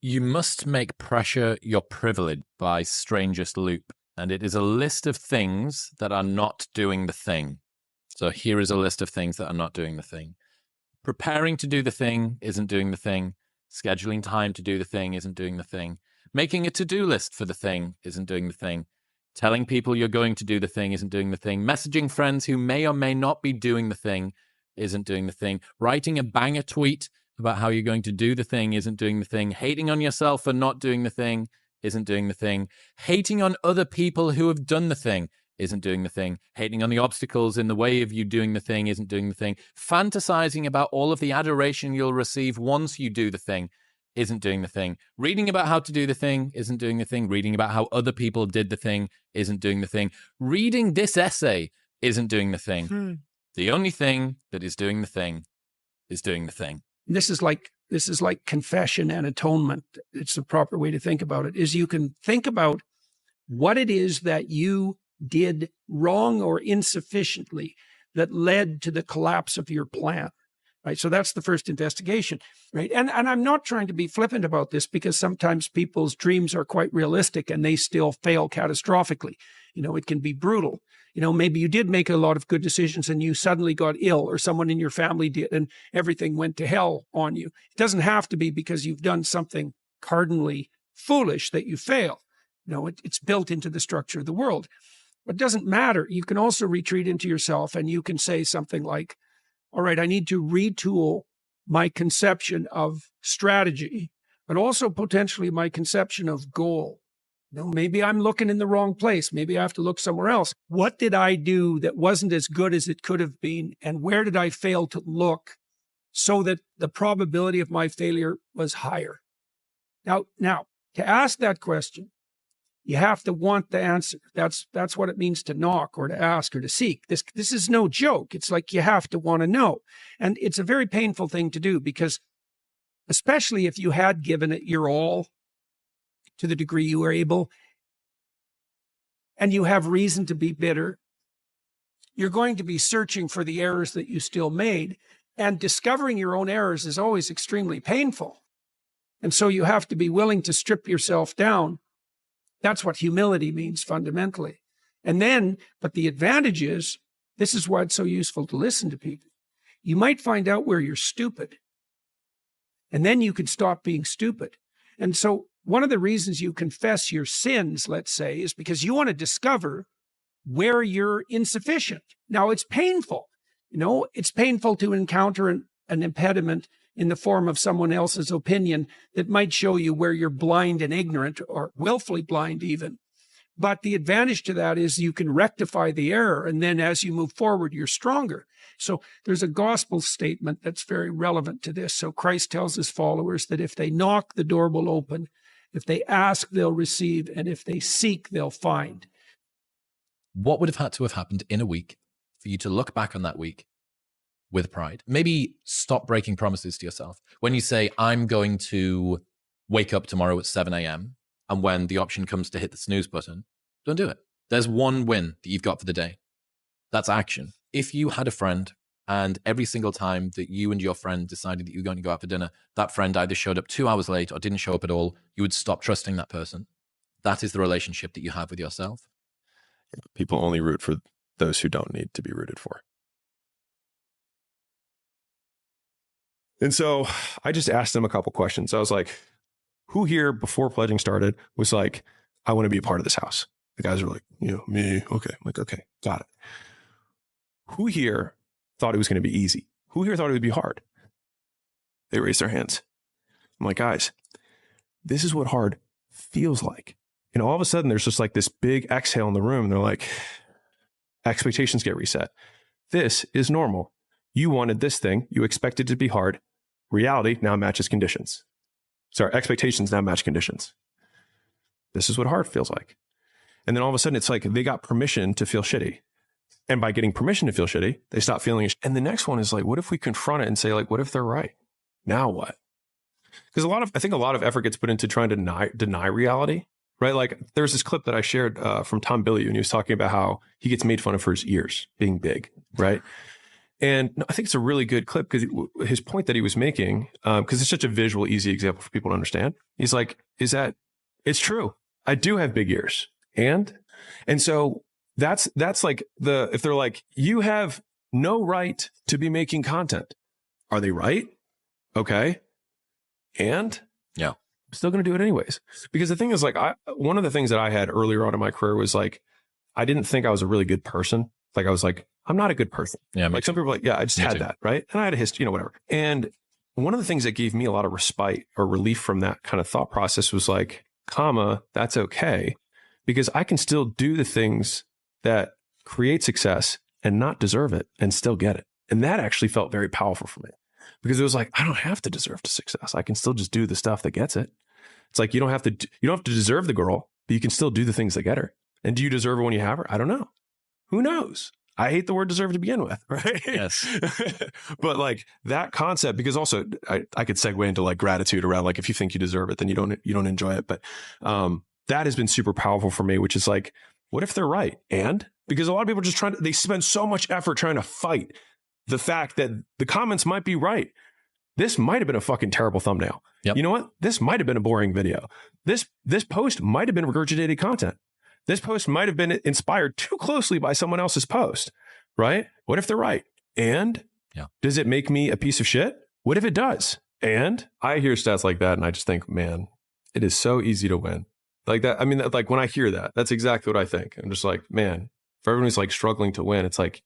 You must make pressure your privilege by Strangest Loop. And it is a list of things that are not doing the thing. So here is a list of things that are not doing the thing. Preparing to do the thing isn't doing the thing. Scheduling time to do the thing isn't doing the thing. Making a to-do list for the thing isn't doing the thing. Telling people you're going to do the thing isn't doing the thing. Messaging friends who may or may not be doing the thing isn't doing the thing. Writing a banger tweet about how you're going to do the thing isn't doing the thing. Hating on yourself for not doing the thing isn't doing the thing. Hating on other people who have done the thing isn't doing the thing. Hating on the obstacles in the way of you doing the thing isn't doing the thing. Fantasizing about all of the adoration you'll receive once you do the thing isn't doing the thing. Reading about how to do the thing isn't doing the thing. Reading about how other people did the thing isn't doing the thing. Reading this essay isn't doing the thing. The only thing that is doing the thing is doing the thing. This is like confession and atonement. It's the proper way to think about it, is you can think about what it is that you did wrong or insufficiently that led to the collapse of your plan, right? So that's the first investigation, right? And I'm not trying to be flippant about this, because sometimes people's dreams are quite realistic and they still fail catastrophically. It can be brutal. Maybe you did make a lot of good decisions and you suddenly got ill, or someone in your family did, and everything went to hell on you. It doesn't have to be because you've done something cardinally foolish that you fail. It's built into the structure of the world. But it doesn't matter. You can also retreat into yourself and you can say something like, all right, I need to retool my conception of strategy, but also potentially my conception of goal. Maybe I'm looking in the wrong place. Maybe I have to look somewhere else. What did I do that wasn't as good as it could have been? And where did I fail to look so that the probability of my failure was higher? Now, to ask that question, you have to want the answer. That's what it means to knock or to ask or to seek. This is no joke. It's like you have to want to know. And it's a very painful thing to do, because especially if you had given it your all to the degree you were able, and you have reason to be bitter, you're going to be searching for the errors that you still made. And discovering your own errors is always extremely painful. And so you have to be willing to strip yourself down. That's what humility means fundamentally. And then, but the advantage is, this is why it's so useful to listen to people. You might find out where you're stupid, and then you could stop being stupid. And so one of the reasons you confess your sins, let's say, is because you want to discover where you're insufficient. Now, it's painful. It's painful to encounter an impediment in the form of someone else's opinion that might show you where you're blind and ignorant, or willfully blind even. But the advantage to that is you can rectify the error, and then as you move forward, you're stronger. So there's a gospel statement that's very relevant to this. So Christ tells his followers that if they knock, the door will open. If they ask, they'll receive. And if they seek, they'll find. What would have had to have happened in a week for you to look back on that week with pride? Maybe stop breaking promises to yourself. When you say, I'm going to wake up tomorrow at 7 a.m., and when the option comes to hit the snooze button, don't do it. There's one win that you've got for the day. That's action. If you had a friend, and every single time that you and your friend decided that you were going to go out for dinner, that friend either showed up 2 hours late or didn't show up at all, you would stop trusting that person. That is the relationship that you have with yourself. People only root for those who don't need to be rooted for. And so I just asked them a couple questions. I was like, who here before pledging started was like, I want to be a part of this house? The guys were like, me. Okay. I'm like, okay, got it. Who here thought it was going to be easy? Who here thought it would be hard? They raised their hands. I'm like, guys, this is what hard feels like. All of a sudden there's just like this big exhale in the room. And they're like, expectations get reset. This is normal. You wanted this thing. You expected it to be hard. Reality now matches conditions. Sorry, expectations now match conditions. This is what hard feels like. And then all of a sudden it's like they got permission to feel shitty. And by getting permission to feel shitty, they stop feeling it. And the next one is like, what if we confront it and say, like, what if they're right? Now what? Because I think a lot of effort gets put into trying to deny reality, right? Like there's this clip that I shared from Tom Bilyeu, and he was talking about how he gets made fun of for his ears being big, right? And I think it's a really good clip because his point that he was making, because it's such a visual, easy example for people to understand. He's like, is that it's true. I do have big ears. And so that's like if they're like, you have no right to be making content. Are they right? Okay. And yeah, I'm still going to do it anyways. Because the thing is, like, one of the things that I had earlier on in my career was like, I didn't think I was a really good person. Like, I was like, I'm not a good person. Yeah. Like some people are like, yeah, I just had that. Right. And I had a history, whatever. And one of the things that gave me a lot of respite or relief from that kind of thought process was like, that's okay. Because I can still do the things that create success and not deserve it and still get it. And that actually felt very powerful for me because it was like, I don't have to deserve the success. I can still just do the stuff that gets it. It's like, you don't have to deserve the girl, but you can still do the things that get her. And do you deserve her when you have her? I don't know. Who knows? I hate the word deserve to begin with, right? Yes. But like that concept, because also I could segue into like gratitude around like, if you think you deserve it, then you don't enjoy it. But that has been super powerful for me, which is like, what if they're right? And because a lot of people are just they spend so much effort trying to fight the fact that the comments might be right. This might have been a fucking terrible thumbnail. Yep. You know what? This might have been a boring video. This post might have been regurgitated content. This post might have been inspired too closely by someone else's post, right? What if they're right? And does it make me a piece of shit? What if it does? And I hear stats like that and I just think, man, it is so easy to win. Like that. I mean, like when I hear that, that's exactly what I think. I'm just like, man, for everyone who's like struggling to win, it's like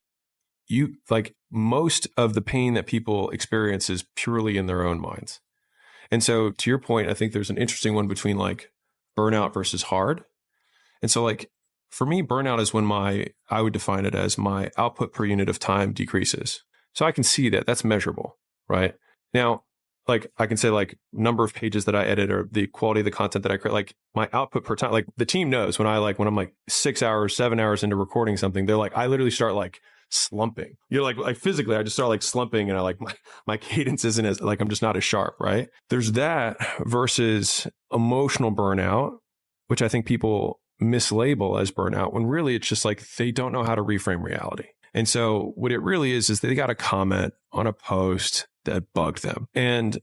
most of the pain that people experience is purely in their own minds. And so to your point, I think there's an interesting one between like burnout versus hard. And so like for me, burnout is when I would define it as my output per unit of time decreases. So I can see that that's measurable, right? Now, like I can say like number of pages that I edit or the quality of the content that I create, like my output per time, like the team knows when I'm like 6 hours, 7 hours into recording something, they're like, I literally start like slumping. You're like physically, I just start like slumping and I like my cadence isn't as like, I'm just not as sharp, right? There's that versus emotional burnout, which I think people mislabel as burnout when really it's just like they don't know how to reframe reality. And so what it really is they got a comment on a post that bugged them. And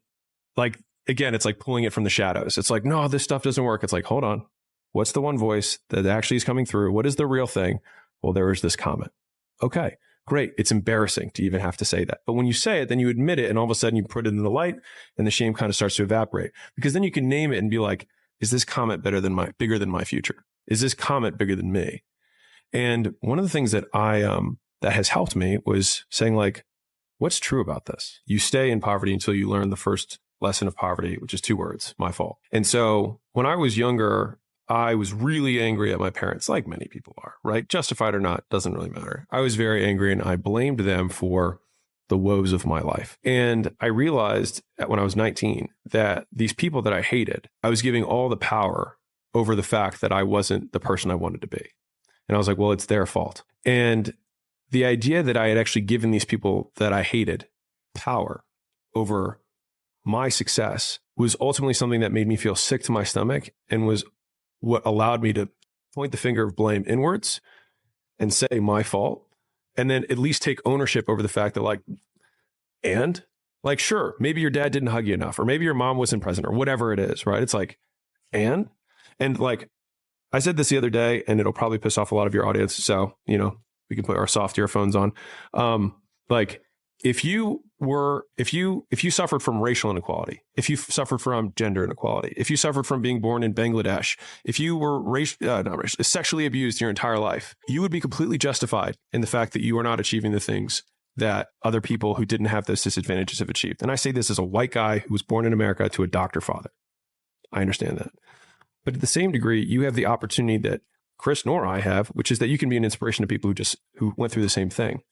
like, again, it's like pulling it from the shadows. It's like, no, this stuff doesn't work. It's like, hold on. What's the one voice that actually is coming through? What is the real thing? Well, there is this comment. Okay, great. It's embarrassing to even have to say that. But when you say it, then you admit it and all of a sudden you put it in the light and the shame kind of starts to evaporate because then you can name it and be like, is this comment bigger than my future? Is this comment bigger than me? And one of the things that that has helped me was saying like, what's true about this? You stay in poverty until you learn the first lesson of poverty, which is 2 words, my fault. And so when I was younger, I was really angry at my parents, like many people are, right? Justified or not, doesn't really matter. I was very angry and I blamed them for the woes of my life. And I realized that when I was 19 that these people that I hated, I was giving all the power over the fact that I wasn't the person I wanted to be. And I was like, well, it's their fault. And the idea that I had actually given these people that I hated power over my success was ultimately something that made me feel sick to my stomach and was what allowed me to point the finger of blame inwards and say my fault. And then at least take ownership over the fact that sure, maybe your dad didn't hug you enough, or maybe your mom wasn't present or whatever it is, right? It's like, and like, I said this the other day and it'll probably piss off a lot of your audience. So, we can put our soft earphones on. Like if you suffered from racial inequality, if you suffered from gender inequality, if you suffered from being born in Bangladesh, if you were sexually abused your entire life, you would be completely justified in the fact that you are not achieving the things that other people who didn't have those disadvantages have achieved. And I say this as a white guy who was born in America to a doctor father. I understand that. But at the same degree, you have the opportunity that Chris nor I have, which is that you can be an inspiration to people who went through the same thing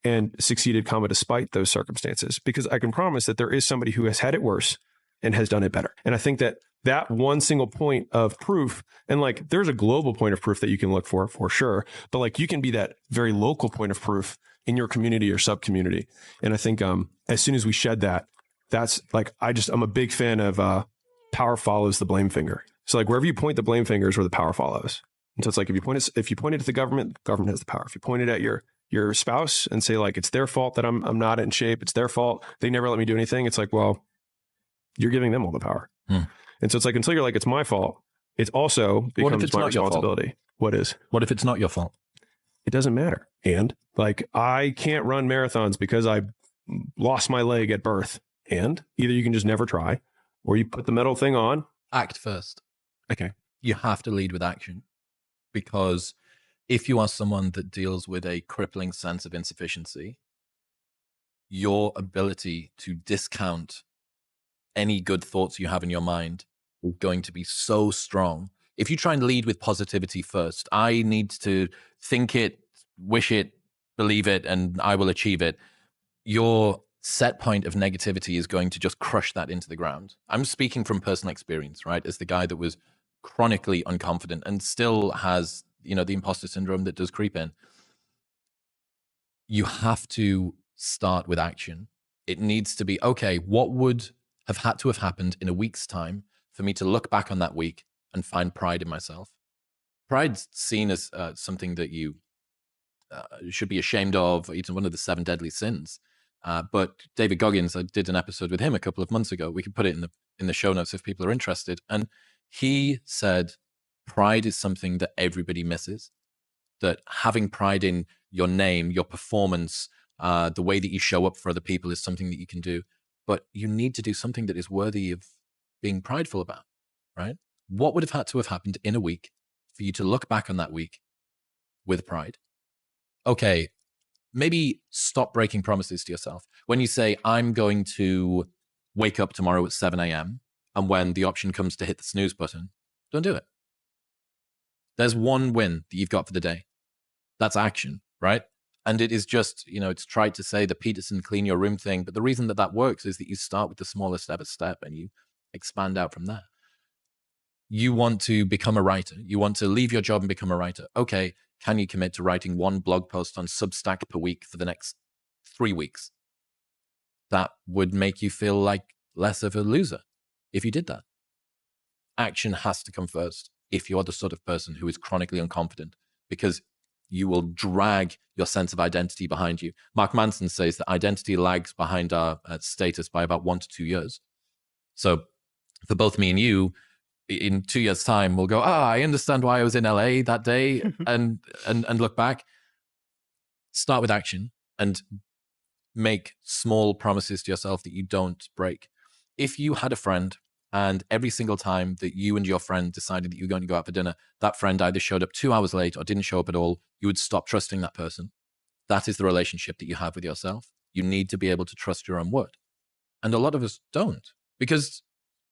and succeeded, despite those circumstances. Because I can promise that there is somebody who has had it worse and has done it better. And I think that one single point of proof, and like there's a global point of proof that you can look for sure, but like you can be that very local point of proof in your community or sub-community. And I think as soon as we shed that, that's like, I'm a big fan of power follows the blame finger. So like wherever you point the blame finger is where the power follows. And so it's like if you point it at the government has the power. If you point it at your your spouse and say like, it's their fault that I'm not in shape. It's their fault. They never let me do anything. It's like, well, you're giving them all the power. And so it's like, until you're like, it's my fault, it also becomes my responsibility. What is? What if it's not your fault? It doesn't matter. And like, I can't run marathons because I lost my leg at birth. And either you can just never try, or you put the metal thing on. Act first. Okay. You have to lead with action, because if you are someone that deals with a crippling sense of insufficiency, your ability to discount any good thoughts you have in your mind is going to be so strong. If you try and lead with positivity first, I need to think it, wish it, believe it, and I will achieve it. Your set point of negativity is going to just crush that into the ground. I'm speaking from personal experience, right? As the guy that was chronically unconfident and still has, the imposter syndrome that does creep in. You have to start with action. It needs to be, okay, what would have had to have happened in a week's time for me to look back on that week and find pride in myself? Pride's seen as something that you should be ashamed of. It's one of the 7 deadly sins. But David Goggins, I did an episode with him a couple of months ago. We can put it in the show notes if people are interested. And he said, pride is something that everybody misses. That having pride in your name, your performance, the way that you show up for other people is something that you can do. But you need to do something that is worthy of being prideful about, right? What would have had to have happened in a week for you to look back on that week with pride? Okay, maybe stop breaking promises to yourself. When you say, I'm going to wake up tomorrow at 7 a.m., and when the option comes to hit the snooze button, don't do it. There's one win that you've got for the day. That's action, right? And it is just, it's tried to say the Peterson clean your room thing, but the reason that works is that you start with the smallest ever step and you expand out from there. You want to become a writer. You want to leave your job and become a writer. Okay, can you commit to writing 1 blog post on Substack per week for the next 3 weeks? That would make you feel like less of a loser if you did that. Action has to come first if you're the sort of person who is chronically unconfident, because you will drag your sense of identity behind you. Mark Manson says that identity lags behind our status by about 1 to 2 years. So for both me and you, in 2 years' time, we'll go, I understand why I was in LA that day, and look back. Start with action and make small promises to yourself that you don't break. If you had a friend and every single time that you and your friend decided that you were going to go out for dinner, that friend either showed up 2 hours late or didn't show up at all, you would stop trusting that person. That is the relationship that you have with yourself. You need to be able to trust your own word. And a lot of us don't, because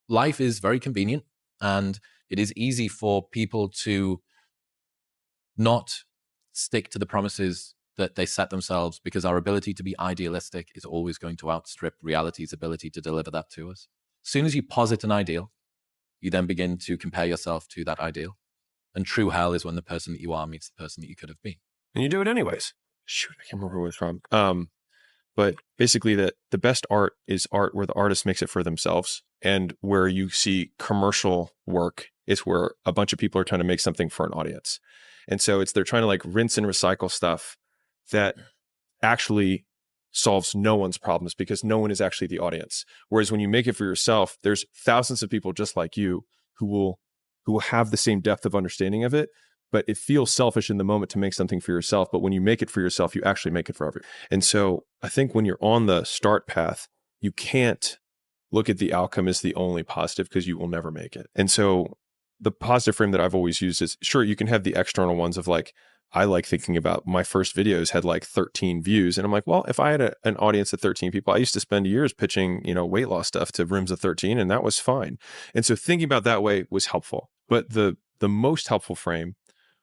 life is very convenient and it is easy for people to not stick to the promises that they set themselves, because our ability to be idealistic is always going to outstrip reality's ability to deliver that to us. As soon as you posit an ideal, you then begin to compare yourself to that ideal. And true hell is when the person that you are meets the person that you could have been. And you do it anyways. Shoot, I can't remember who it was from. But basically the best art is art where the artist makes it for themselves. And where you see commercial work is where a bunch of people are trying to make something for an audience. And so they're trying to like rinse and recycle stuff that actually solves no one's problems, because no one is actually the audience. Whereas when you make it for yourself, there's thousands of people just like you who will have the same depth of understanding of it, but it feels selfish in the moment to make something for yourself. But when you make it for yourself, you actually make it for everyone. And so I think when you're on the start path, you can't look at the outcome as the only positive, because you will never make it. And so the positive frame that I've always used is, sure, you can have the external ones of like, I like thinking about my first videos had like 13 views. And I'm like, well, if I had an audience of 13 people, I used to spend years pitching, weight loss stuff to rooms of 13, and that was fine. And so thinking about that way was helpful. But the most helpful frame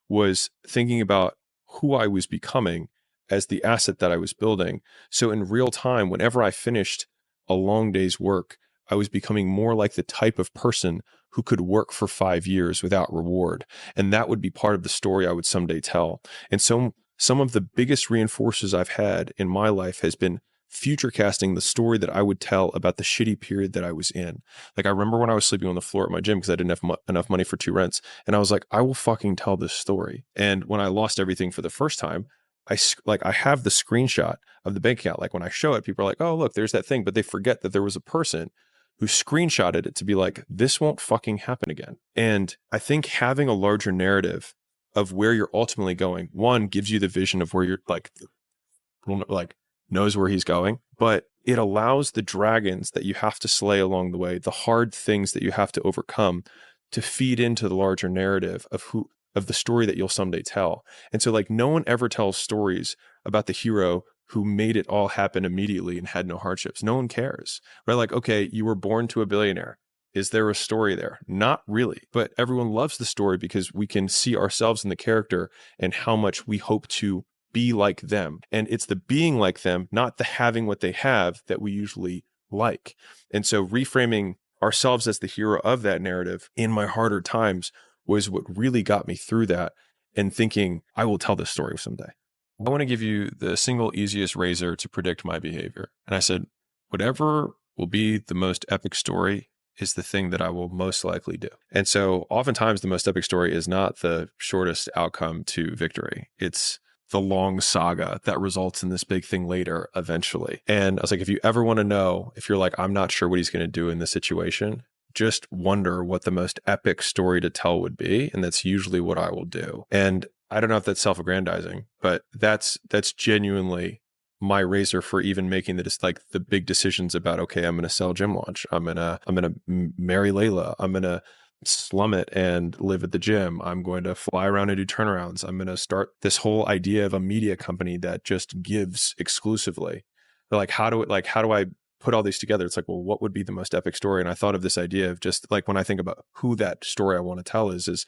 was thinking about who I was becoming as the asset that I was building. So in real time, whenever I finished a long day's work, I was becoming more like the type of person who could work for 5 years without reward. And that would be part of the story I would someday tell. And so some of the biggest reinforcers I've had in my life has been future casting the story that I would tell about the shitty period that I was in. Like I remember when I was sleeping on the floor at my gym because I didn't have enough money for 2 rents. And I was like, I will fucking tell this story. And when I lost everything for the first time, I have the screenshot of the bank account. Like when I show it, people are like, oh, look, there's that thing. But they forget that there was a person who screenshotted it to be like, this won't fucking happen again. And I think having a larger narrative of where you're ultimately going, one, gives you the vision of where you're like knows where he's going, but it allows the dragons that you have to slay along the way, the hard things that you have to overcome, to feed into the larger narrative of the story that you'll someday tell. And so like no one ever tells stories about the hero who made it all happen immediately and had no hardships. No one cares, right? Like, okay, you were born to a billionaire. Is there a story there? Not really, but everyone loves the story because we can see ourselves in the character and how much we hope to be like them. And it's the being like them, not the having what they have, that we usually like. And so reframing ourselves as the hero of that narrative in my harder times was what really got me through that, and thinking, I will tell this story someday. I want to give you the single easiest razor to predict my behavior. And I said, whatever will be the most epic story is the thing that I will most likely do. And so oftentimes the most epic story is not the shortest outcome to victory. It's the long saga that results in this big thing later eventually. And I was like, if you ever want to know, if you're like, I'm not sure what he's going to do in this situation, just wonder what the most epic story to tell would be. And that's usually what I will do. And I don't know if that's self-aggrandizing, but that's genuinely my razor for even making the big decisions about, okay, I'm going to sell Gym Launch. I'm going to marry Layla. I'm going to slum it and live at the gym. I'm going to fly around and do turnarounds. I'm going to start this whole idea of a media company that just gives exclusively. Like, how do I put all these together? It's like, well, what would be the most epic story? And I thought of this idea of just like, when I think about who that story I want to tell is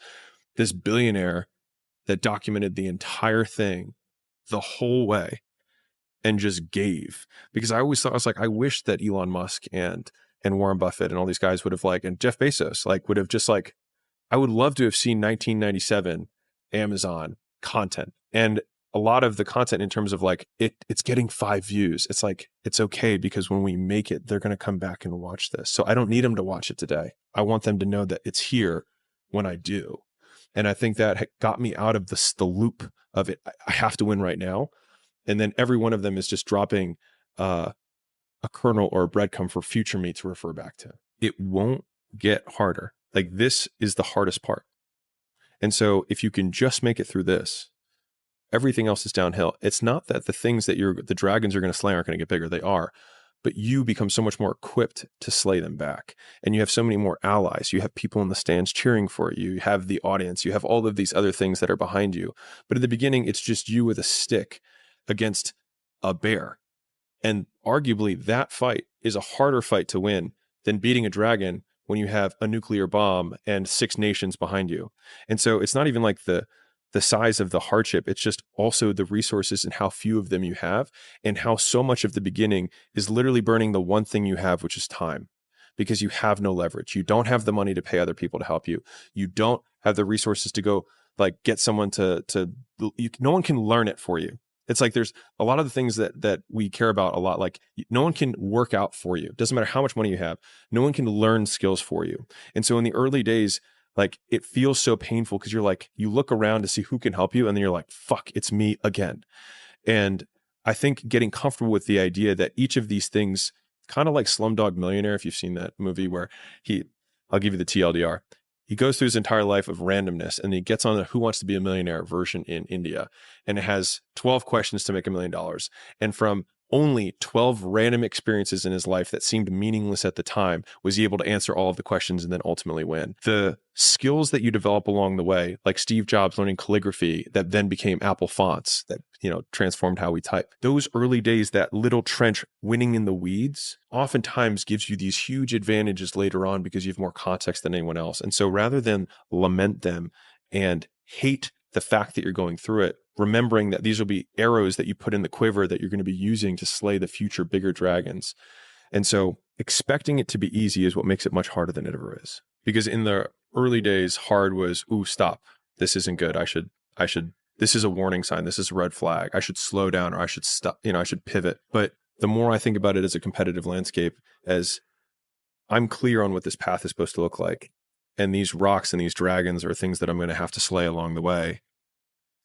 this billionaire that documented the entire thing the whole way and just gave. Because I always thought, I was like, I wish that Elon Musk and Warren Buffett and all these guys would have and Jeff Bezos, would have just I would love to have seen 1997 Amazon content. And a lot of the content in terms of it's getting 5 views. It's like, it's okay, because when we make it, they're going to come back and watch this. So I don't need them to watch it today. I want them to know that it's here when I do. And I think that got me out of the loop of it. I have to win right now. And then every one of them is just dropping a kernel or a breadcrumb for future me to refer back to. It won't get harder. This is the hardest part. And so if you can just make it through this, everything else is downhill. It's not that the things that the dragons are going to slay aren't going to get bigger. They are. But you become so much more equipped to slay them back. And you have so many more allies. You have people in the stands cheering for you. You have the audience. You have all of these other things that are behind you. But at the beginning, it's just you with a stick against a bear. And arguably that fight is a harder fight to win than beating a dragon when you have a nuclear bomb and 6 nations behind you. And so it's not even like the size of the hardship. It's just also the resources and how few of them you have, and how so much of the beginning is literally burning the one thing you have, which is time, because you have no leverage. You don't have the money to pay other people to help you. You don't have the resources to go get someone no one can learn it for you. It's like there's a lot of the things that we care about a lot. No one can work out for you. It doesn't matter how much money you have. No one can learn skills for you. And so in the early days, it feels so painful because you look around to see who can help you. And then you're like, fuck, it's me again. And I think getting comfortable with the idea that each of these things, kind of like Slumdog Millionaire, if you've seen that movie where I'll give you the TLDR. He goes through his entire life of randomness, and he gets on the Who Wants to Be a Millionaire version in India. And it has 12 questions to make $1 million. And from only 12 random experiences in his life that seemed meaningless at the time, was he able to answer all of the questions and then ultimately win. The skills that you develop along the way, like Steve Jobs learning calligraphy that then became Apple fonts that, transformed how we type. Those early days, that little trench winning in the weeds, oftentimes gives you these huge advantages later on because you have more context than anyone else. And so rather than lament them and hate the fact that you're going through it, remembering that these will be arrows that you put in the quiver that you're going to be using to slay the future bigger dragons. And so expecting it to be easy is what makes it much harder than it ever is. Because in the early days, hard was, ooh, stop. This isn't good. I should, this is a warning sign. This is a red flag. I should slow down, or I should stop, I should pivot. But the more I think about it as a competitive landscape, as I'm clear on what this path is supposed to look like, and these rocks and these dragons are things that I'm going to have to slay along the way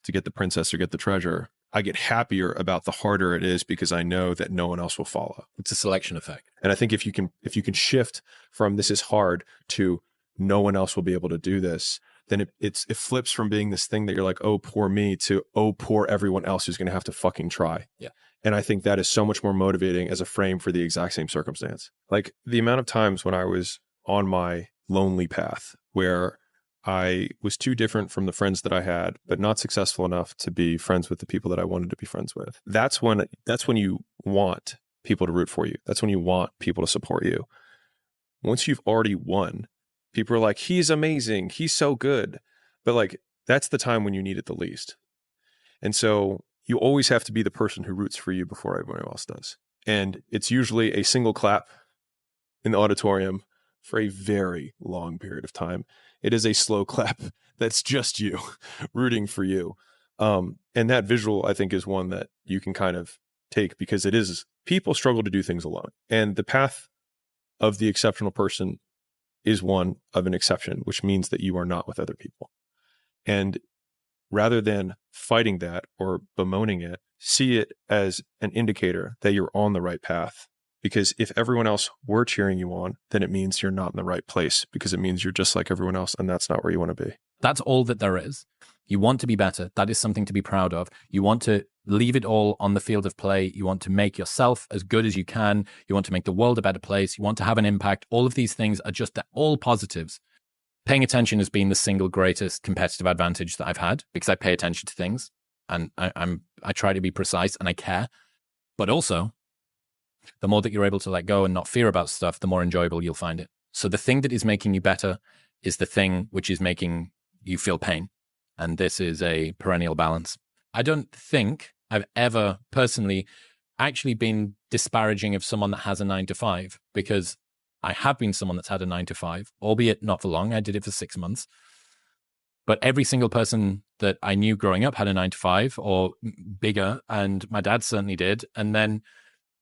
to get the princess or get the treasure, I get happier about the harder it is because I know that no one else will follow. It's a selection effect. And I think if you can shift from this is hard to no one else will be able to do this, then it flips from being this thing that you're like, oh, poor me, to, oh, poor everyone else who's going to have to fucking try. Yeah. And I think that is so much more motivating as a frame for the exact same circumstance. Like the amount of times when I was on my lonely path where I was too different from the friends that I had, but not successful enough to be friends with the people that I wanted to be friends with. That's when you want people to root for you. That's when you want people to support you. Once you've already won, people are like, he's amazing, he's so good. But like, that's the time when you need it the least. And so you always have to be the person who roots for you before everyone else does. And it's usually a single clap in the auditorium for a very long period of time. It is a slow clap that's just you rooting for you. And that visual, I think, is one that you can kind of take because it is, people struggle to do things alone. And the path of the exceptional person is one of an exception, which means that you are not with other people. And rather than fighting that or bemoaning it, see it as an indicator that you're on the right path. Because if everyone else were cheering you on, then it means you're not in the right place, because it means you're just like everyone else, and that's not where you want to be. That's all that there is. You want to be better. That is something to be proud of. You want to leave it all on the field of play. You want to make yourself as good as you can. You want to make the world a better place. You want to have an impact. All of these things are just all positives. Paying attention has been the single greatest competitive advantage that I've had, because I pay attention to things and I try to be precise and I care. But also, the more that you're able to let go and not fear about stuff, the more enjoyable you'll find it. So the thing that is making you better is the thing which is making you feel pain. And this is a perennial balance. I don't think I've ever personally actually been disparaging of someone that has a 9-to-5, because I have been someone that's had a 9-to-5, albeit not for long. I did it for 6 months. But every single person that I knew growing up had a 9-to-5 or bigger, and my dad certainly did. And then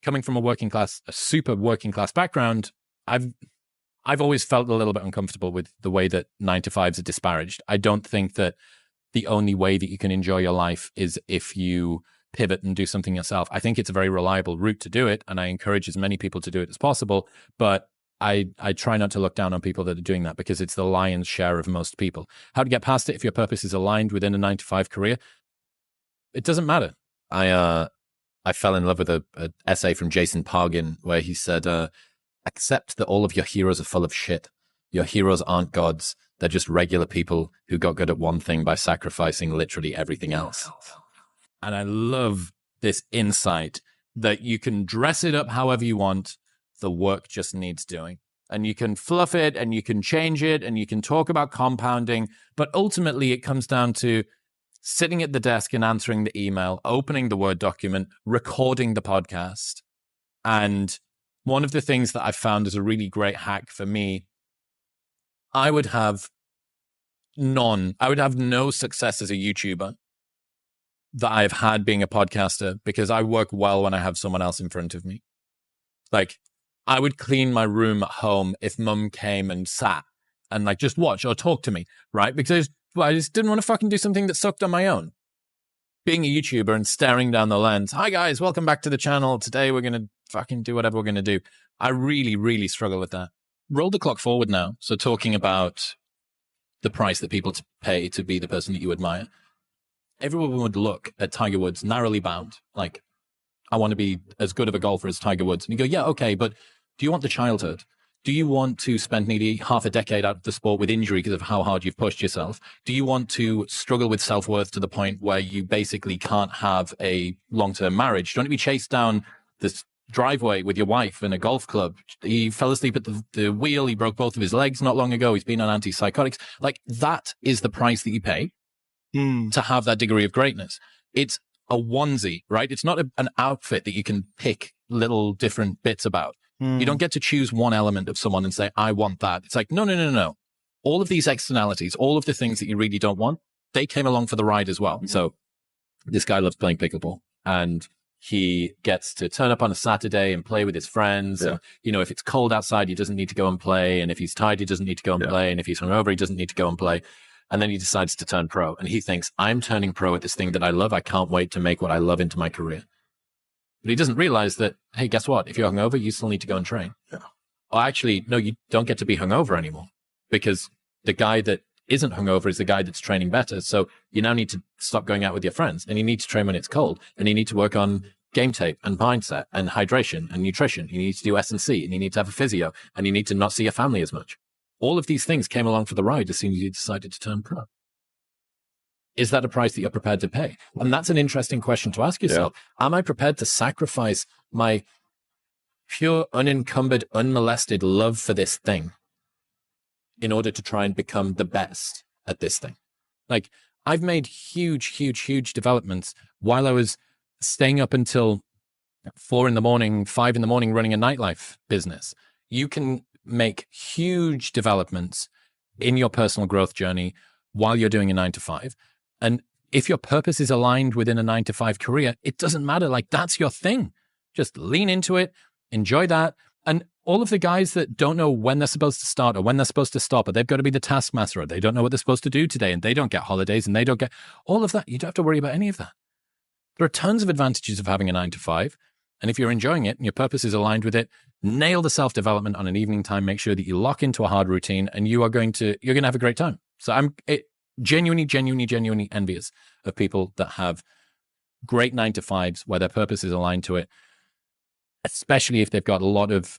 coming from a super working class background, I've always felt a little bit uncomfortable with the way that 9-to-5s are disparaged. I don't think that the only way that you can enjoy your life is if you pivot and do something yourself. I think it's a very reliable route to do it, and I encourage as many people to do it as possible. But I try not to look down on people that are doing that, because it's the lion's share of most people. How to get past it if your purpose is aligned within a 9-to-5 career? It doesn't matter. I fell in love with an essay from Jason Pargin where he said, accept that all of your heroes are full of shit. Your heroes aren't gods. They're just regular people who got good at one thing by sacrificing literally everything else. And I love this insight that you can dress it up however you want. The work just needs doing. And you can fluff it and you can change it and you can talk about compounding. But ultimately, it comes down to sitting at the desk and answering the email, opening the Word document, recording the podcast. And one of the things that I've found is a really great hack for me, I would have no success as a YouTuber that I've had being a podcaster, because I work well when I have someone else in front of me. Like, I would clean my room at home if mum came and sat and like just watch or talk to me, right? Because I just didn't want to fucking do something that sucked on my own. Being a YouTuber and staring down the lens, hi guys, welcome back to the channel. Today we're going to fucking do whatever we're going to do. I really, really struggle with that. Roll the clock forward now. So talking about the price that people pay to be the person that you admire. Everyone would look at Tiger Woods narrowly bound. Like, I want to be as good of a golfer as Tiger Woods. And you go, yeah, okay, but do you want the childhood? Do you want to spend nearly half a decade out of the sport with injury because of how hard you've pushed yourself? Do you want to struggle with self-worth to the point where you basically can't have a long-term marriage? Do you want to be chased down this driveway with your wife in a golf club? He fell asleep at the wheel. He broke both of his legs not long ago. He's been on antipsychotics. Like, that is the price that you pay to have that degree of greatness. It's a onesie, right? It's not an outfit that you can pick little different bits about. You don't get to choose one element of someone and say, I want that. It's like, no. All of these externalities, all of the things that you really don't want, they came along for the ride as well. So this guy loves playing pickleball, and he gets to turn up on a Saturday and play with his friends. Yeah. And, you know, if it's cold outside, he doesn't need to go and play. And if he's tired, he doesn't need to go and play. And if he's hungover, he doesn't need to go and play. And then he decides to turn pro, and he thinks, I'm turning pro at this thing that I love. I can't wait to make what I love into my career. But he doesn't realize that, hey, guess what? If you're hungover, you still need to go and train. Yeah. Or actually, no, you don't get to be hungover anymore, because the guy that isn't hungover is the guy that's training better. So you now need to stop going out with your friends, and you need to train when it's cold, and you need to work on game tape and mindset and hydration and nutrition. You need to do S&C, and you need to have a physio, and you need to not see your family as much. All of these things came along for the ride as soon as you decided to turn pro. Is that a price that you're prepared to pay? And that's an interesting question to ask yourself. Yeah. Am I prepared to sacrifice my pure, unencumbered, unmolested love for this thing in order to try and become the best at this thing? Like, I've made huge developments while I was staying up until 4 a.m, 5 a.m, running a nightlife business. You can make huge developments in your personal growth journey while you're doing a 9-to-5. And if your purpose is aligned within a 9-to-5 career, it doesn't matter. Like, that's your thing. Just lean into it, enjoy that. And all of the guys that don't know when they're supposed to start or when they're supposed to stop, or they've got to be the taskmaster, or they don't know what they're supposed to do today, and they don't get holidays, and they don't get all of that. You don't have to worry about any of that. There are tons of advantages of having a 9-to-5. And if you're enjoying it and your purpose is aligned with it, nail the self-development on an evening time. Make sure that you lock into a hard routine, and you're going to have a great time. So I'm genuinely envious of people that have great 9-to-5s where their purpose is aligned to it, especially if they've got a lot of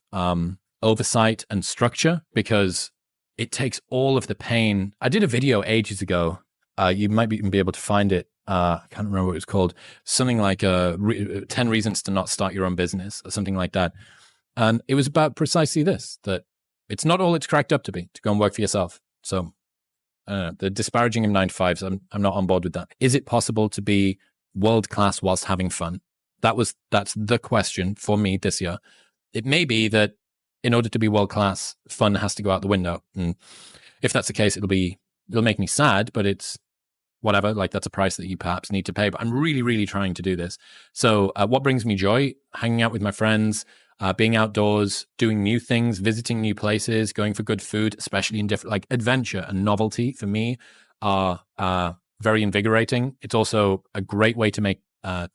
oversight and structure, because it takes all of the pain. I did a video ages ago. You might even be able to find it. I can't remember what it was called. Something like 10 reasons to not start your own business, or something like that. And it was about precisely this, that it's not all it's cracked up to be, to go and work for yourself. So the disparaging of 9-to-5s, I'm not on board with that. Is it possible to be world-class whilst having fun? That's the question for me this year. It may be that in order to be world-class, fun has to go out the window. And if that's the case, it'll make me sad, but it's whatever. Like, that's a price that you perhaps need to pay. But I'm really trying to do this. So what brings me joy? Hanging out with my friends, being outdoors, doing new things, visiting new places, going for good food, especially in different, like, adventure and novelty for me are very invigorating. It's also a great way to make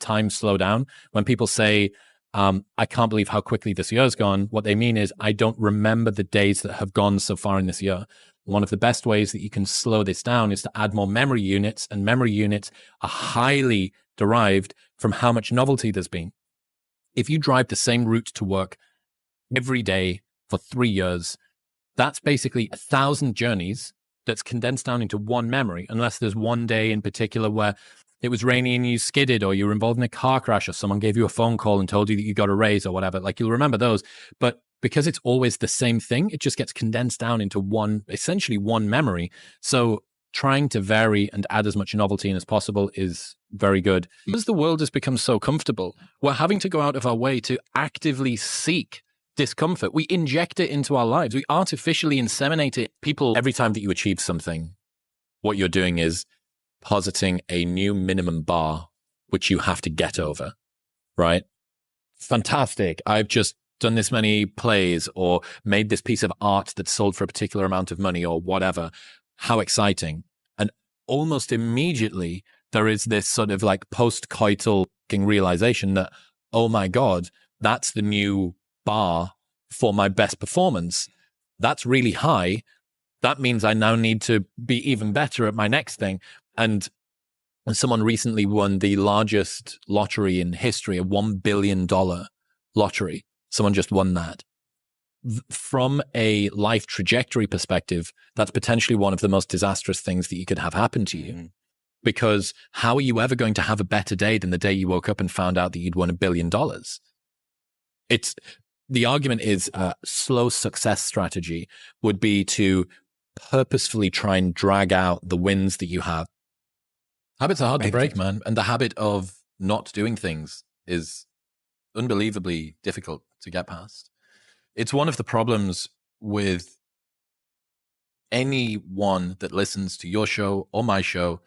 time slow down. When people say, I can't believe how quickly this year's gone, what they mean is, I don't remember the days that have gone so far in this year. One of the best ways that you can slow this down is to add more memory units, and memory units are highly derived from how much novelty there's been. If you drive the same route to work every day for 3 years, that's basically 1,000 journeys that's condensed down into one memory, unless there's one day in particular where it was rainy and you skidded, or you were involved in a car crash, or someone gave you a phone call and told you that you got a raise or whatever. Like, you'll remember those. But because it's always the same thing, it just gets condensed down into essentially one memory. So trying to vary and add as much novelty in as possible is very good. Because the world has become so comfortable, we're having to go out of our way to actively seek discomfort. We inject it into our lives. We artificially inseminate it. People, every time that you achieve something, what you're doing is positing a new minimum bar, which you have to get over, right? Fantastic. I've just done this many plays, or made this piece of art that sold for a particular amount of money, or whatever. How exciting. And almost immediately there is this sort of like post-coital realization that, oh my God, that's the new bar for my best performance. That's really high. That means I now need to be even better at my next thing. And someone recently won the largest lottery in history, a $1 billion lottery. Someone just won that. From a life trajectory perspective, that's potentially one of the most disastrous things that you could have happen to you. Because how are you ever going to have a better day than the day you woke up and found out that you'd won $1 billion? The argument is slow success strategy would be to purposefully try and drag out the wins that you have. Habits are hard to break, man. And the habit of not doing things is unbelievably difficult to get past. It's one of the problems with anyone that listens to your show or my show.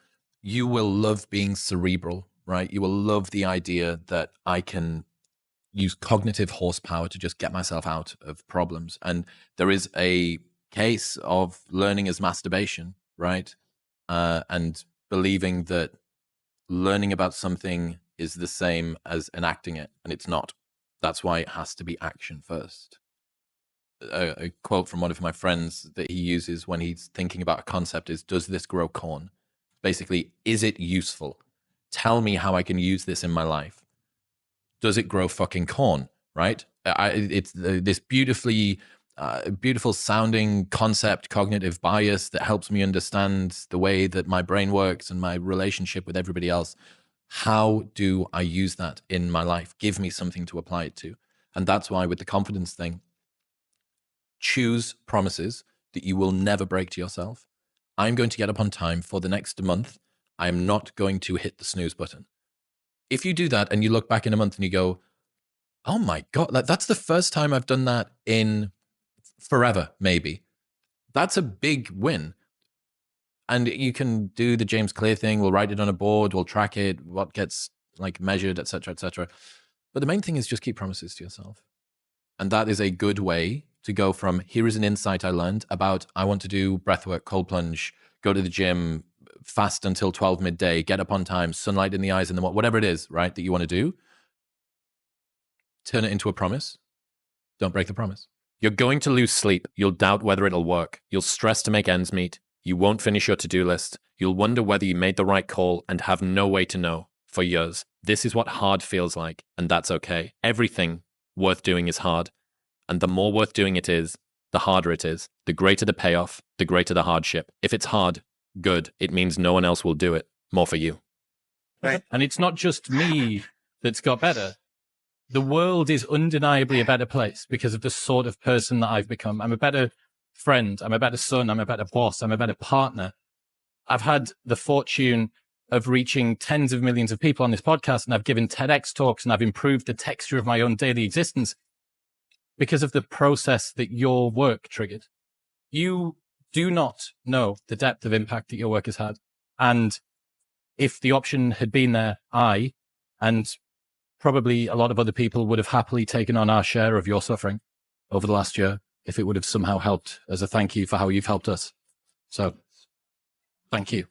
You will love being cerebral, right? You will love the idea that I can use cognitive horsepower to just get myself out of problems. And there is a case of learning as masturbation, right? and believing that learning about something is the same as enacting it, and it's not. That's why it has to be action first. A quote from one of my friends that he uses when he's thinking about a concept is, does this grow corn? Basically, is it useful? Tell me how I can use this in my life. Does it grow fucking corn? Right? It's this beautiful sounding concept, cognitive bias that helps me understand the way that my brain works and my relationship with everybody else. How do I use that in my life? Give me something to apply it to. And that's why with the confidence thing, choose promises that you will never break to yourself. I'm going to get up on time for the next month. I am not going to hit the snooze button. If you do that and you look back in a month and you go, oh my God, that's the first time I've done that in forever, maybe. That's a big win. And you can do the James Clear thing. We'll write it on a board. We'll track it, what gets like measured, et cetera, et cetera. But the main thing is just keep promises to yourself. And that is a good way to go from, here is an insight I learned about, I want to do breathwork, cold plunge, go to the gym, fast until 12 midday, get up on time, sunlight in the eyes, and then whatever it is, right, that you want to do, turn it into a promise. Don't break the promise. You're going to lose sleep. You'll doubt whether it'll work. You'll stress to make ends meet. You won't finish your to-do list. You'll wonder whether you made the right call and have no way to know for years. This is what hard feels like, and that's okay. Everything worth doing is hard. And the more worth doing it is, the harder it is. The greater the payoff, the greater the hardship. If it's hard, good. It means no one else will do it. More for you. Right. And it's not just me that's got better. The world is undeniably a better place because of the sort of person that I've become. I'm a better friend. I'm a better son. I'm a better boss. I'm a better partner. I've had the fortune of reaching tens of millions of people on this podcast, and I've given TEDx talks, and I've improved the texture of my own daily existence because of the process that your work triggered. You do not know the depth of impact that your work has had. And if the option had been there, I, and probably a lot of other people, would have happily taken on our share of your suffering over the last year if it would have somehow helped as a thank you for how you've helped us. So thank you.